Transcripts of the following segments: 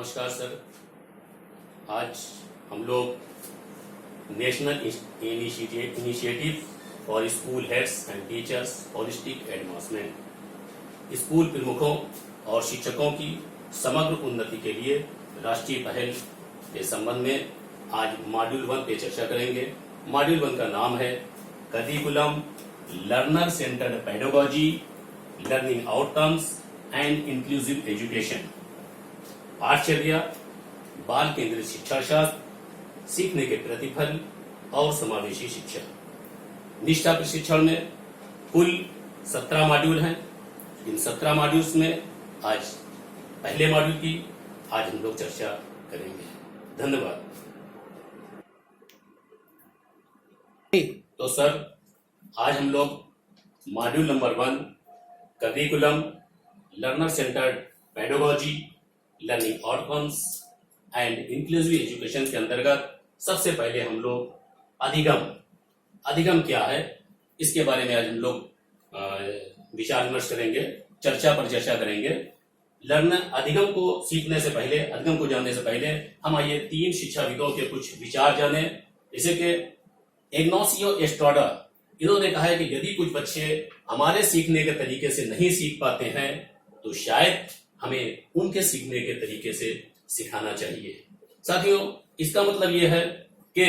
नमस्कार सर। आज हम लोग national initiative for school heads and teachers holistic advancement, school प्रमुखों और शिक्षकों की समग्र उन्नति के लिए राष्ट्रीय पहल के संबंध में आज मॉड्यूल 1 पे चर्चा करेंगे। मॉड्यूल 1 का नाम है curriculum, learner centred pedagogy, learning outcomes and inclusive education. पाठचर्या, बाल केंद्रित शिक्षा शास्त्र, सीखने के प्रतिफल और समावेशी शिक्षा। निष्ठा प्रशिक्षण में कुल 17 मॉड्यूल हैं। इन 17 मॉड्यूल्स में आज पहले मॉड्यूल की आज हम लोग चर्चा करेंगे। धन्यवाद। तो सर, आज हम लोग module number 1 curriculum, learner centred pedagogy, learning outcomes and inclusive education के अंतर्गत सबसे पहले हम लोग अधिगम क्या है इसके बारे में आज हम लोग विचार विमर्श करेंगे, चर्चा पर चर्चा करेंगे। अधिगम को सीखने से पहले, अधिगम को जानने से पहले हम आइए 3 शिक्षाविदों के कुछ विचार जाने। जैसे कि इग्नासियो एस्ट्राडा, इन्होंने कहा है कि यदि कुछ बच्चे हमारे सीखने के तरीके से नहीं सीख पाते हैं तो शायद हमें उनके सीखने के तरीके से सिखाना चाहिए। साथियों, इसका मतलब यह है कि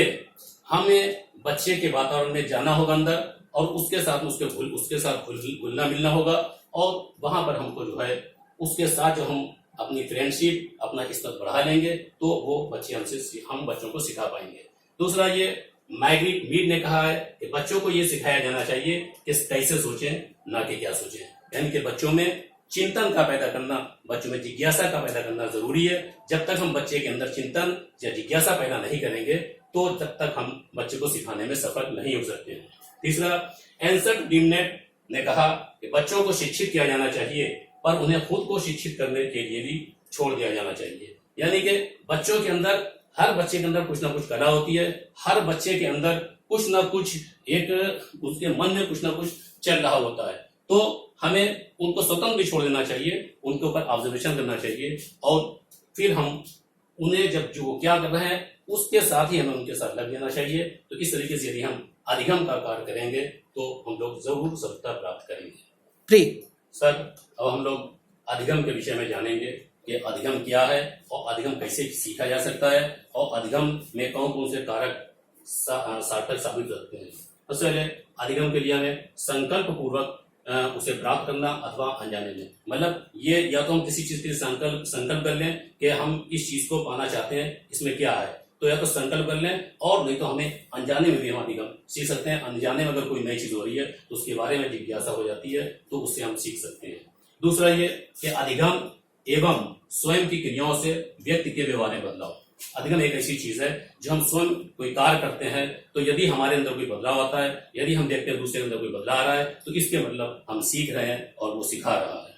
हमें बच्चे के वातावरण में जाना होगा अंदर, और उसके साथ घुलना मिलना होगा, और वहां पर हमको जो है उसके साथ जो हम अपनी फ्रेंडशिप, अपना रिश्ता बढ़ा लेंगे तो वो बच्चे हम बच्चों को सिखा पाएंगे। दूसरा, ये मैग्रिट मीड ने कहा है कि बच्चों को ये सिखाया जाना चाहिए कि कैसे सोचें, ना कि क्या सोचें। यानी कि बच्चों में चिंतन का पैदा करना, बच्चों में जिज्ञासा का पैदा करना जरूरी है। जब तक हम बच्चे के अंदर चिंतन या जिज्ञासा पैदा नहीं करेंगे तो तब तक हम बच्चे को सिखाने में सफल नहीं हो सकते हैं। तीसरा, एंसर्ट डिमनेट ने कहा कि बच्चों को शिक्षित किया जाना चाहिए पर उन्हें खुद को शिक्षित करने के लिए भी छोड़ दिया जाना चाहिए। यानी कि बच्चों के अंदर, हर बच्चे के अंदर कुछ ना कुछ कला होती है, हर बच्चे के अंदर कुछ ना कुछ उसके मन में कुछ ना कुछ चल रहा होता है, तो हमें उनको स्वतंत्र भी छोड़ देना चाहिए, उनके ऊपर ऑब्जर्वेशन करना चाहिए, और फिर हम उन्हें जब जो क्या कर रहे हैं उसके साथ ही हमें उनके साथ लग जाना चाहिए। तो इस तरीके से यदि हम अधिगम का कार्य करेंगे तो हम लोग जरूर सफलता प्राप्त करेंगे। सर, अब हम लोग अधिगम के विषय में जानेंगे कि अधिगम क्या है और अधिगम कैसे सीखा जा सकता है, और अधिगम में कौन कौन से कारक सार्थक साबित होते हैं। सबसे पहले अधिगम के लिए हमें संकल्प पूर्वक उसे प्राप्त करना अथवा अनजाने में, मतलब ये या तो हम किसी चीज के संकल्प कर लें कि हम इस चीज को पाना चाहते हैं, इसमें क्या है, तो या तो संकल्प कर लें, और नहीं तो हमें अनजाने में भी हम अधिगम सीख सकते हैं। अनजाने में अगर कोई नई चीज हो रही है तो उसके बारे में जिज्ञासा हो जाती है तो उससे हम सीख सकते हैं। दूसरा ये कि अधिगम एवं स्वयं की क्रियाओं से व्यक्ति के व्यवहार में बदलाव। अधिगम एक ऐसी चीज है जो हम स्वयं कोई कार्य करते हैं तो यदि हमारे अंदर कोई बदलाव आता है, यदि हम देखते हैं दूसरे के अंदर कोई बदलाव आ रहा है तो इसके मतलब हम सीख रहे हैं और वो सिखा रहा है।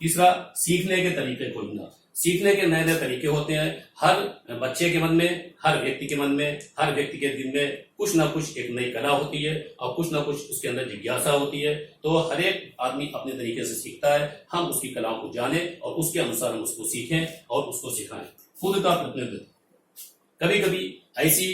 तीसरा, सीखने के तरीके खोजना। सीखने के नए नए तरीके होते हैं। हर बच्चे के मन में, हर व्यक्ति के मन में, हर व्यक्ति के दिल में कुछ ना कुछ एक नई कला होती है और कुछ ना कुछ उसके अंदर जिज्ञासा होती है। तो हर एक आदमी अपने तरीके से सीखता है। हम उसकी कलाओं को जाने और उसके अनुसार हम उसको सीखें और उसको सिखाएं। खुद का प्रतिनिधित्व। कभी कभी ऐसी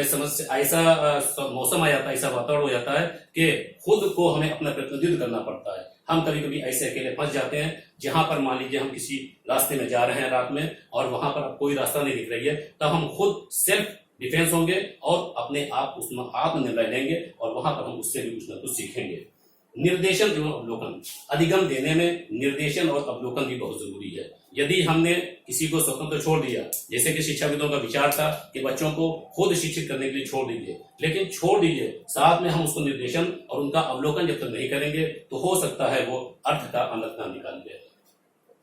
समस्या, ऐसा मौसम आ जाता है, ऐसा वातावरण हो जाता है कि खुद को हमें अपना प्रतिनिधित्व करना पड़ता है। हम कभी कभी ऐसे अकेले फंस जाते हैं जहां पर मान लीजिए हम किसी रास्ते में जा रहे हैं रात में और वहां पर कोई रास्ता नहीं दिख रही है, तब हम खुद सेल्फ डिफेंस होंगे और अपने आप उसमें आत्मनिर्णय लेंगे और वहां पर हम उससे भी कुछ ना कुछ सीखेंगे। निर्देशन एवं अवलोकन। अधिगम देने में निर्देशन और अवलोकन भी बहुत जरूरी है। यदि हमने किसी को स्वतंत्र छोड़ दिया, जैसे कि शिक्षाविदों का विचार था कि बच्चों को खुद शिक्षित करने के लिए छोड़ दीजिए, लेकिन छोड़ दीजिए, साथ में हम उसको निर्देशन और उनका अवलोकन जब तक नहीं करेंगे तो हो सकता है वो अर्थ का अनर्थ ना निकाल दे।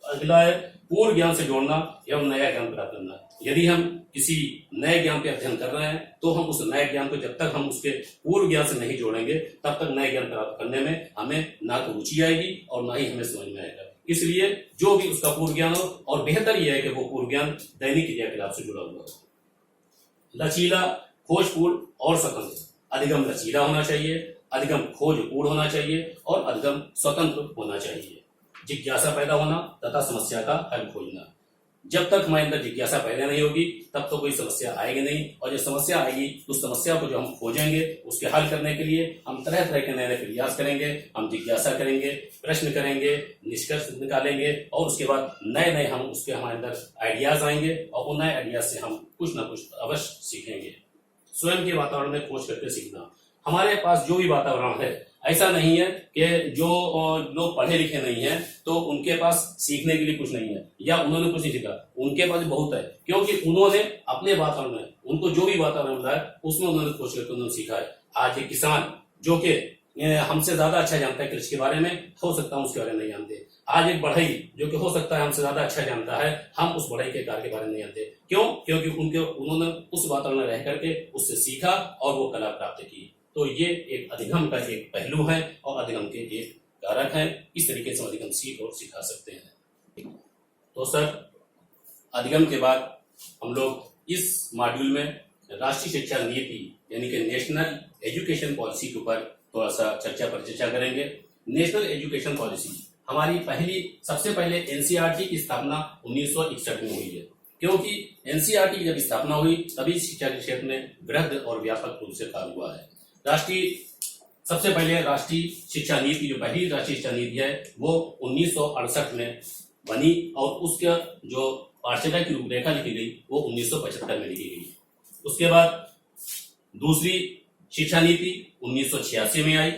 अगला है पूर्व ज्ञान से जोड़ना एवं नया ज्ञान प्राप्त करना। यदि हम किसी नए ज्ञान पे अध्ययन कर रहे हैं तो हम उस नए ज्ञान को, जब तक हम उसके पूर्व ज्ञान से नहीं जोड़ेंगे तब तक नए ज्ञान प्राप्त करने में हमें ना तो रुचि आएगी और ना ही हमें समझ में आएगा। इसलिए जो भी उसका पूर्व ज्ञान हो, और बेहतर यह है कि वो पूर्व ज्ञान दैनिक क्रियाकलाप से जुड़ा हुआ हो। लचीला, खोजपूर्ण और स्वतंत्र। अधिगम लचीला होना चाहिए, अधिगम खोजपूर्ण होना चाहिए और अधिगम स्वतंत्र होना चाहिए। जिज्ञासा पैदा होना तथा समस्या का हल खोजना। जब तक हमारे अंदर जिज्ञासा पैदा नहीं होगी तब तो कोई समस्या आएगी नहीं, और जब समस्या आएगी उस समस्या को जो हम खोजेंगे उसके हल करने के लिए हम तरह तरह के नए नए प्रयास करेंगे, हम जिज्ञासा करेंगे, प्रश्न करेंगे, निष्कर्ष निकालेंगे, और उसके बाद नए नए हम उसके हमारे अंदर आइडियाज आएंगे और उन नए आइडियाज से हम कुछ ना कुछ अवश्य सीखेंगे। स्वयं के वातावरण में खोज करके सीखना। हमारे पास जो भी वातावरण है, ऐसा नहीं है कि जो लोग पढ़े लिखे नहीं हैं तो उनके पास सीखने के लिए कुछ नहीं है या उन्होंने कुछ नहीं सीखा, उनके पास बहुत है, क्योंकि उन्होंने अपने वातावरण में उनको जो भी वातावरण मिला है उसमें उन्होंने खोज करके उन्होंने सीखा है। आज एक किसान जो कि हमसे ज्यादा अच्छा जानता है कृषि के बारे में, हो सकता है उसके बारे में नहीं जानते। आज एक बढ़ई जो कि हो सकता है हमसे ज्यादा अच्छा जानता है, हम उस बढ़ई के कार्य के बारे में नहीं जानते। क्यों? क्योंकि उन्होंने उस वातावरण में रह करके उससे सीखा और वो कला प्राप्त की। तो ये एक अधिगम का एक पहलू है और अधिगम के एक कारक है। इस तरीके से अधिगम सीख और सिखा सकते हैं। तो सर, अधिगम के बाद हम लोग इस मॉड्यूल में राष्ट्रीय शिक्षा नीति यानी कि नेशनल एजुकेशन पॉलिसी के ऊपर थोड़ा सा परिचर्चा करेंगे। नेशनल एजुकेशन पॉलिसी हमारी सबसे पहले एनसीईआरटी की स्थापना 1961 में हुई है, क्योंकि एनसीईआरटी की जब स्थापना हुई तभी शिक्षा के क्षेत्र में वृहद और व्यापक रूप से कार्य हुआ है। सबसे पहले राष्ट्रीय शिक्षा नीति, जो पहली राष्ट्रीय शिक्षा नीति है, वो 1968 में बनी और उसका जो पाठ्यक्रम की रूपरेखा लिखी गई वो 1975 में लिखी गई। उसके बाद दूसरी शिक्षा नीति 1986 में आई।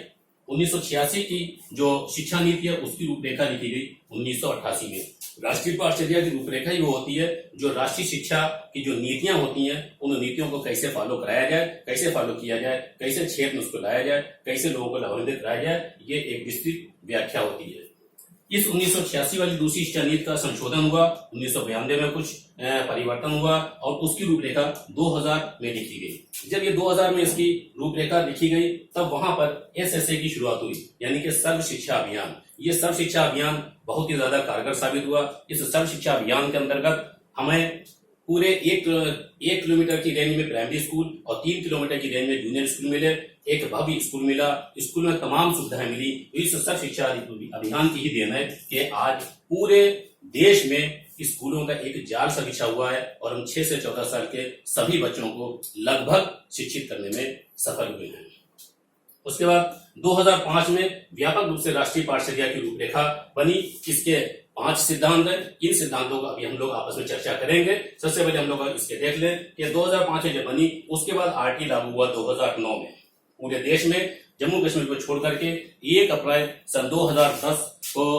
1986 की जो शिक्षा नीति है उसकी रूपरेखा लिखी गई 1988 में। राष्ट्रीय पाठ्यक्रम की रूपरेखा ही वो होती है जो राष्ट्रीय शिक्षा की जो नीतियां होती हैं उन नीतियों को कैसे फॉलो कराया जाए, कैसे फॉलो किया जाए, कैसे क्षेत्र में उसको लाया जाए, कैसे लोगों को लाभान्वित कराया जाए, ये एक विस्तृत व्याख्या होती है। इस 1986 वाली दूसरी शिक्षा नीति का संशोधन हुआ, 1992 में कुछ परिवर्तन हुआ और उसकी रूपरेखा 2000 में लिखी गई। जब ये 2000 में इसकी रूपरेखा लिखी गई तब वहां पर एसएसए की शुरुआत हुई, यानी कि सर्व शिक्षा अभियान। ये सर्व शिक्षा अभियान बहुत ही ज्यादा कारगर साबित हुआ। इस सर्व शिक्षा अभियान के अंतर्गत हमें पूरे एक किलोमीटर की रेंज में प्राइमरी स्कूल और 3 किलोमीटर की रेंज में जूनियर स्कूल मिले, एक भव्य स्कूल मिला, स्कूल में तमाम सुविधाएं मिली। इस सर्व शिक्षा अभियान की ही देन है कि आज पूरे देश में स्कूलों का एक जाल सा बिछा हुआ है और हम 6 से 14 साल के सभी बच्चों को लगभग शिक्षित करने में सफल हुए हैं। उसके बाद 2005 में व्यापक रूप से राष्ट्रीय पाठ्यक्रम की रूपरेखा बनी। इसके 5 सिद्धांत हैं। इन सिद्धांतों का अभी हम लोग आपस में चर्चा करेंगे। सबसे पहले हम लोग इसके देख लें कि 2005 में जब बनी, उसके बाद आरटी लागू हुआ 2009 में पूरे देश में। जम्मू कश्मीर को छोड़ करके 1 अप्रैल सन 2010 को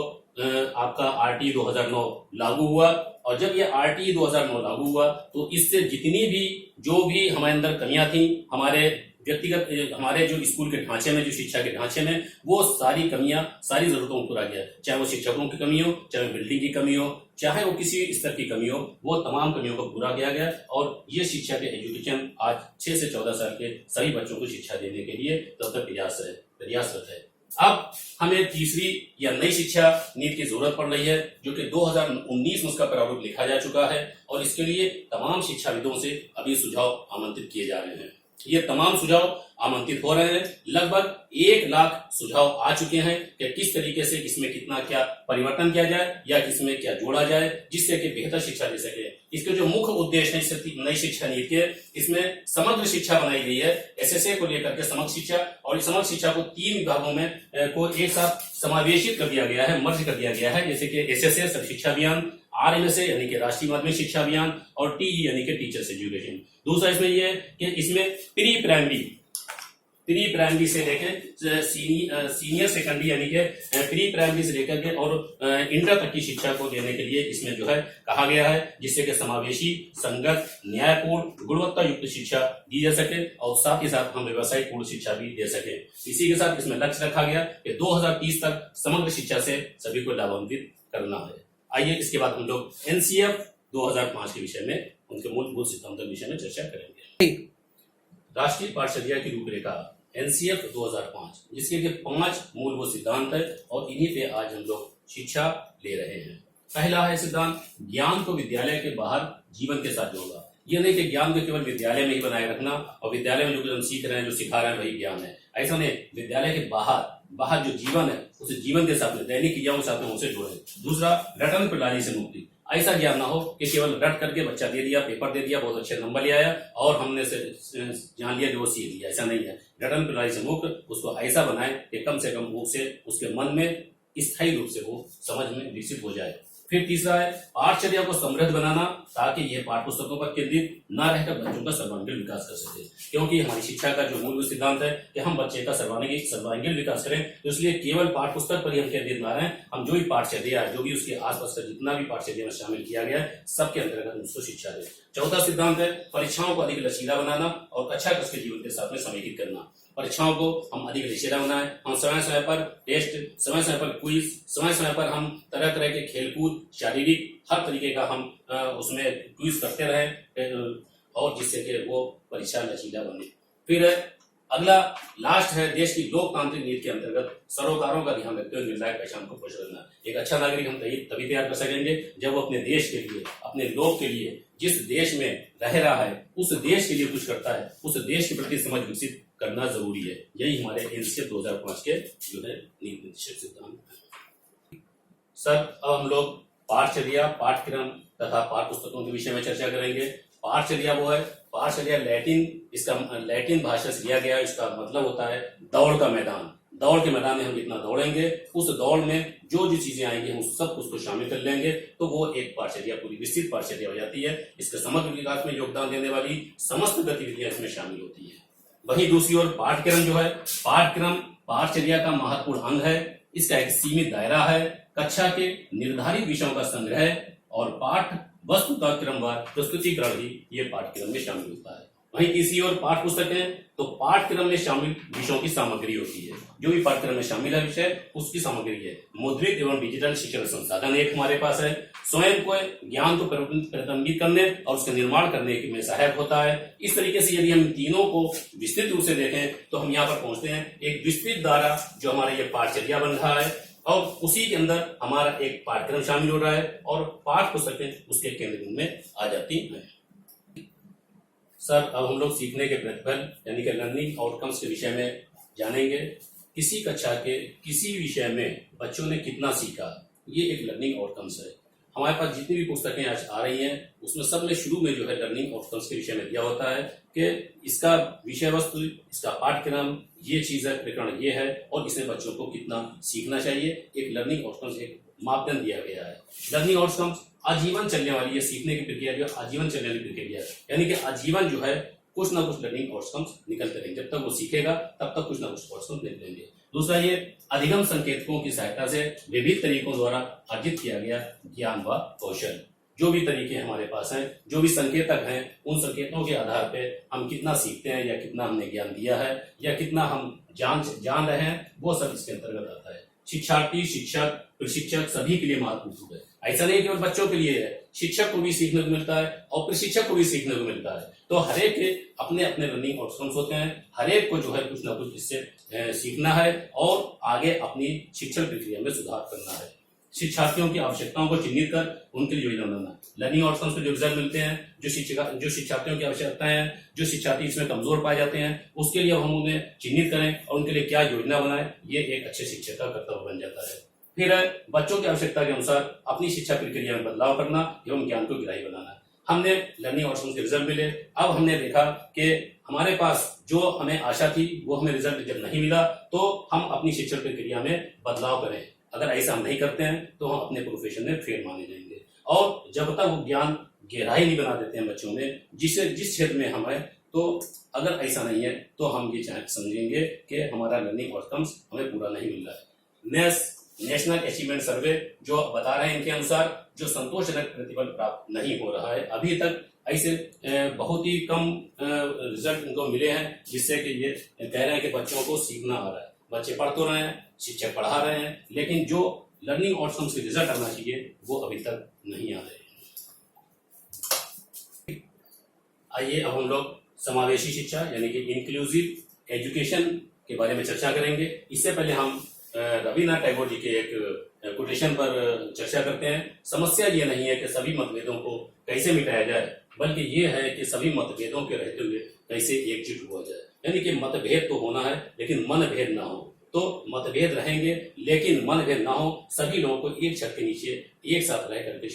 आपका आरटी 2009 लागू हुआ। और जब ये आरटी 2009 लागू हुआ तो इससे जितनी भी जो भी हमारे अंदर कमियां थी, हमारे व्यक्तिगत हमारे जो स्कूल के ढांचे में, जो शिक्षा के ढांचे में, वो सारी कमियां, सारी जरूरतों को पूरा किया। चाहे वो शिक्षकों की कमी हो, चाहे बिल्डिंग की कमी हो, चाहे वो किसी स्तर की कमी हो, वो तमाम कमियों को पूरा किया गया। और ये शिक्षा के एजुकेशन आज 6 से 14 साल के सभी बच्चों को शिक्षा देने के लिए तब तक प्रयासरत है। अब हमें तीसरी या नई शिक्षा नीति की जरूरत पड़ रही है, जो कि 2019 में उसका प्रारूप लिखा जा चुका है और इसके लिए तमाम शिक्षाविदों से अभी सुझाव आमंत्रित किए जा रहे हैं। ये तमाम सुझाव आमंत्रित हो रहे हैं। लगभग 1 लाख सुझाव आ चुके हैं कि किस तरीके से इसमें कितना क्या परिवर्तन किया जाए या इसमें क्या जोड़ा जाए जिससे कि बेहतर शिक्षा दे सके। इसके जो मुख्य उद्देश्य है नई शिक्षा नीति के, इसमें समग्र शिक्षा बनाई गई है, एसएसए को लेकर के समग्र शिक्षा, और इस समग्र शिक्षा को 3 विभागों में को एक साथ समावेशित कर दिया गया है, मर्ज कर दिया गया है, जैसे कि एसएसए सर्व शिक्षा अभियान, आरएमएसए यानी कि राष्ट्रीय माध्यमिक शिक्षा अभियान, और टीई यानी कि टीचर्स एजुकेशन। दूसरा इसमें यह है कि इसमें प्री प्राइमरी से लेकर सीनियर सेकेंडरी यानी कि प्री प्राइमरी से लेकर के और इंटर तक की शिक्षा को देने के लिए इसमें जो है कहा गया है, जिससे कि समावेशी, संगत, न्यायपूर्ण, गुणवत्ता युक्त शिक्षा दी जा सके और साथ ही साथ हम व्यवसायिक पूर्ण शिक्षा भी दे सके। इसी के साथ इसमें लक्ष्य रखा गया कि 2030 तक समग्र शिक्षा से सभी को लाभान्वित करना है। आइए इसके बाद हम लोग एनसीएफ 2005 के विषय में, उनके मूलभूत सिद्धांतों के विषय में चर्चा करेंगे। राष्ट्रीय पाठ्यक्रम की रूपरेखा एनसीएफ 2005, जिसके 5 मूलभूत सिद्धांत है और इन्हीं पे आज हम लोग शिक्षा ले रहे हैं। पहला है सिद्धांत, ज्ञान को विद्यालय के बाहर जीवन के साथ जोड़ना। यह नहीं कि ज्ञान को केवल विद्यालय में ही बनाए रखना और विद्यालय में जो कुछ हम सीख रहे हैं, जो सिखा रहे हैं वही ज्ञान है, ऐसा नहीं। विद्यालय के बाहर जो जीवन है उसे जीवन के साथ में, दैनिक क्रियाओं के साथ में उसे जोड़े। दूसरा, रटन प्रणाली से मुक्ति। ऐसा ज्ञान ना हो कि केवल रट करके बच्चा दे दिया, पेपर दे दिया, बहुत अच्छे नंबर ले आया और हमने से जान लिया कि वो सीख लिया। ऐसा नहीं है। रटन पिटाई से मुक्त उसको ऐसा बनाए कि कम से कम उसे उसके मन में स्थायी रूप से वो समझ में विकसित हो जाए। फिर तीसरा है पाठचर्या को समृद्ध बनाना, ताकि यह पाठ्य पुस्तकों पर केंद्रित न रहकर बच्चों का सर्वांगीण विकास कर सके। क्योंकि हमारी शिक्षा का जो मूल सिद्धांत है कि हम बच्चे का सर्वांगीण विकास करें, तो इसलिए केवल पाठ्य पुस्तक पर ही हम केंद्रित न रहें। हम जो भी पाठचर्या है, जो भी उसके आसपास का जितना भी पाठचर्या में शामिल किया गया है, सबके अंतर्गत उसको शिक्षा दें। चौथा सिद्धांत है परीक्षाओं को अधिक लचीला बनाना और कक्षा कक्ष के जीवन के साथ में समेकित करना। परीक्षाओं को हम अधिक लचीला बनाएं, हम समय समय पर टेस्ट, समय समय पर क्विज, समय समय पर हम तरह तरह के खेलकूद, शारीरिक हर तरीके का हम उसमें क्विज करते रहें और जिससे कि वो परीक्षा लचीला बने। फिर अगला लास्ट है देश की लोकतांत्रिक नीति के अंतर्गत सरोकारों का ध्यान रखते हुए निर्णायक पहचान को पोषण करना। एक अच्छा नागरिक हम तभी तैयार कर सकेंगे जब वो अपने देश के लिए, अपने लोग के लिए, जिस देश में रह रहा है उस देश के लिए कुछ करता है, उस देश के प्रति समझ विकसित करना जरूरी है। यही हमारे एनसीएफ 2005 के जो है नीति निर्देशक सिद्धांत है। सर अब हम लोग पाठचर्या, पाठ्यक्रम तथा पाठ्य पुस्तकों के विषय में चर्चा करेंगे। पाठचर्या वो है, पाठचर्या लैटिन भाषा से लिया गया। इसका मतलब होता है दौड़ का मैदान। दौड़ के मैदान में हम जितना दौड़ेंगे, उस दौड़ में जो जो चीजें आएंगी हम सब उसको शामिल कर लेंगे, तो वो एक पाठचर्या, पूरी विस्तृत पाठचर्या हो जाती है। इसके समग्र विकास में योगदान देने वाली समस्त गतिविधियां इसमें शामिल होती है। वहीं दूसरी ओर पाठ्यक्रम जो है, पाठ्यक्रम पाठचर्या का महत्वपूर्ण अंग है। इसका एक सीमित दायरा है, कक्षा के निर्धारित विषयों का संग्रह और पाठ वस्तु का क्रमवार प्रस्तुतिकरण ही ये पाठ्यक्रम में शामिल होता है। वहीं तीसरी ओर पाठ्य पुस्तक है, तो पाठ्यक्रम में शामिल विषयों की सामग्री होती है। जो भी पाठ्यक्रम में शामिल है विषय, उसकी सामग्री है। मुद्रित एवं डिजिटल शिक्षण संसाधन एक हमारे पास है, स्वयं को ज्ञान को प्रतिबिंबित करने और उसका निर्माण करने में सहायक होता है। इस तरीके से यदि हम तीनों को विस्तृत रूप से देखें तो हम यहाँ पर पहुंचते हैं एक विस्तृत दायरा जो हमारा ये पाठचर्या बन रहा है, और उसी के अंदर हमारा एक पाठ्यक्रम शामिल हो रहा है और पाठ्य पुस्तकें उसके केंद्र में आ जाती हैं। सर अब हम लोग सीखने के प्रतिफल यानी कि लर्निंग आउटकम्स के विषय में जानेंगे। किसी कक्षा के किसी विषय में बच्चों ने कितना सीखा, ये एक लर्निंग आउटकम्स है। हमारे पास जितनी भी पुस्तकें आज आ रही हैं उसमें सब में शुरू में जो है लर्निंग आउटकम्स के विषय में दिया होता है कि इसका विषय वस्तु, इसका पाठ्यक्रम, ये चीज है, प्रकरण ये है और इसमें बच्चों को कितना सीखना चाहिए। एक लर्निंग आउटकम्स एक मापदंड दिया गया है। लर्निंग आउटकम्स आजीवन चलने वाली है, सीखने की प्रक्रिया जो आजीवन चलने वाली प्रक्रिया है, यानी कि आजीवन जो है कुछ ना कुछ लर्निंग आउटकम्स निकलते रहेंगे। जब तक वो सीखेगा तब तक कुछ ना कुछ आउटकम्स निकलेंगे। दूसरा ये अधिगम संकेतकों की सहायता से विभिन्न तरीकों द्वारा अर्जित किया गया ज्ञान व कौशल। जो भी तरीके हमारे पास हैं, जो भी संकेतक हैं, उन संकेतों के आधार पे हम कितना सीखते हैं या कितना हमने ज्ञान दिया है या कितना हम जान रहे हैं, वो सब इसके अंतर्गत आता है। शिक्षार्थी, शिक्षक, प्रशिक्षक सभी के लिए महत्वपूर्ण है। ऐसा नहीं केवल बच्चों के लिए है, शिक्षक को भी सीखने को मिलता है और प्रशिक्षक को भी सीखने को मिलता है। तो हरेक के अपने अपने लर्निंग आउटकम्स होते हैं। हरेक को जो है कुछ ना कुछ इससे सीखना है और आगे अपनी शिक्षण प्रक्रिया में सुधार करना है। शिक्षार्थियों की आवश्यकताओं को चिन्हित कर उनके लिए योजना बनाना। लर्निंग आउटकम्स में जो रिजल्ट मिलते हैं, जो शिक्षार्थियों की आवश्यकताएं हैं, जो शिक्षार्थी इसमें कमजोर पाए जाते हैं, उसके लिए हम उन्हें चिन्हित करें और उनके लिए क्या योजना बनाएं, ये एक अच्छे शिक्षक का कर्तव्य बन जाता है। फिर बच्चों की आवश्यकता के अनुसार अपनी शिक्षा प्रक्रिया में बदलाव करना एवं ज्ञान को ग्राह्य बनाना। हमने लर्निंग आउटकम्स के रिजल्ट मिले, अब हमने देखा कि हमारे पास जो हमें आशा थी वो हमें रिजल्ट जब नहीं मिला तो हम अपनी शिक्षण प्रक्रिया में बदलाव करें। अगर ऐसा हम नहीं करते हैं तो हम अपने प्रोफेशन में फेल माने जाएंगे। और जब तक वो ज्ञान गहराई नहीं बना देते हैं बच्चों में जिस क्षेत्र में हम हैं, तो अगर ऐसा नहीं है तो हम ये समझेंगे कि हमारा लर्निंग आउटकम्स हमें पूरा नहीं मिल रहा है। नेशनल अचीवमेंट सर्वे जो बता रहे हैं, इनके अनुसार जो संतोषजनक प्रतिफल प्राप्त नहीं हो रहा है, अभी तक ऐसे बहुत ही कम रिजल्ट इनको मिले हैं, जिससे कि ये कह रहे हैं कि बच्चों को सीखना आ रहा है। बच्चे पढ़ तो रहे हैं, शिक्षक पढ़ा रहे हैं, लेकिन जो लर्निंग आउटकम्स के रिजल्ट आना चाहिए वो अभी तक नहीं आ रहे हैं। आइए अब हम लोग समावेशी शिक्षा यानी कि इंक्लूसिव एजुकेशन के बारे में चर्चा करेंगे। इससे पहले हम रविन्द्रनाथ टैगोर जी के एक कोटेशन पर चर्चा करते हैं। समस्या ये नहीं है कि सभी मतभेदों को कैसे मिटाया जाए, बल्कि ये है कि सभी मतभेदों के रहते हुए कैसे एकजुट हुआ जाए। यानी कि मतभेद तो होना है लेकिन मनभेद ना हो। तो मतभेद रहेंगे लेकिन मनभेद ना हो, सभी लोगों को एक छत के नीचे एक साथ रह करके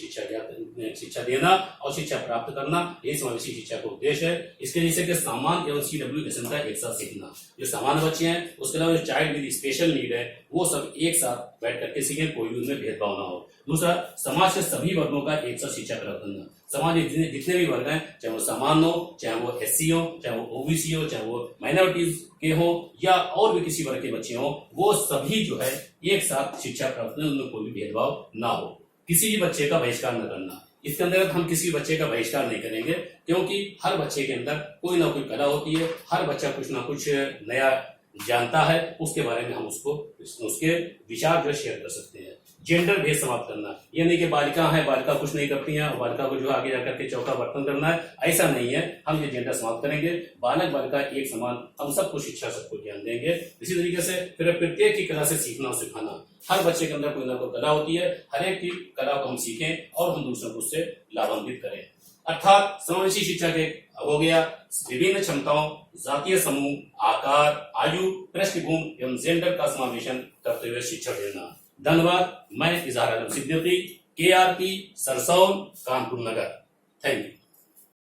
शिक्षा देना और शिक्षा प्राप्त करना, ये समावेशी शिक्षा का उद्देश्य है। इसके जैसे कि सामान्य एवं CW क्षमता एक साथ सीखना, जो सामान्य बच्चे हैं, उसके अलावा जो चाइल्ड विद स्पेशल नीड है, वो सब एक साथ बैठ करके सीखें, कोई भी उनमें भेदभाव ना हो। दूसरा, समाज के सभी वर्गों का एक साथ शिक्षा प्राप्त करना। समाज में जितने भी वर्ग हैं, चाहे वो सामान्य हो, चाहे वो SC हो, चाहे वो OBC हो, चाहे वो माइनॉरिटीज के हो या और भी किसी वर्ग के बच्चे हो, वो सभी जो है एक साथ शिक्षा प्राप्त करें, उनमें कोई भी भेदभाव ना हो। किसी भी बच्चे का बहिष्कार न करना, इसके अंतर्गत हम किसी बच्चे का बहिष्कार नहीं करेंगे, क्योंकि हर बच्चे के अंदर कोई ना कोई कला होती है, हर बच्चा कुछ ना कुछ नया जानता है, उसके बारे में हम उसके विचार जो शेयर कर सकते हैं। जेंडर भेद समाप्त करना, ये नहीं कि बालिका है, बालिका कुछ नहीं करती है और बालिका को जो आगे जाकर के चौका बर्तन करना है, ऐसा नहीं है। हम ये जेंडर समाप्त करेंगे, बालक बालिका एक समान, हम सबको शिक्षा, सबको ज्ञान देंगे। इसी तरीके से फिर प्रत्येक की कला से सीखना और सिखाना, हर बच्चे के अंदर कोई ना कोई कला होती है, हर एक की कला को हम सीखें और हम दूसरों को उससे लाभान्वित करें। अर्थात समावेशी शिक्षा के हो गया विभिन्न क्षमताओं, जातीय समूह, आकार, आयु, पृष्ठभूमि एवं जेंडर का समावेशन करते हुए शिक्षा देना। धन्यवाद। मैं Izhar Alam Siddiqui, KRP, Sarsaul, Kanpur Nagar. Thank you.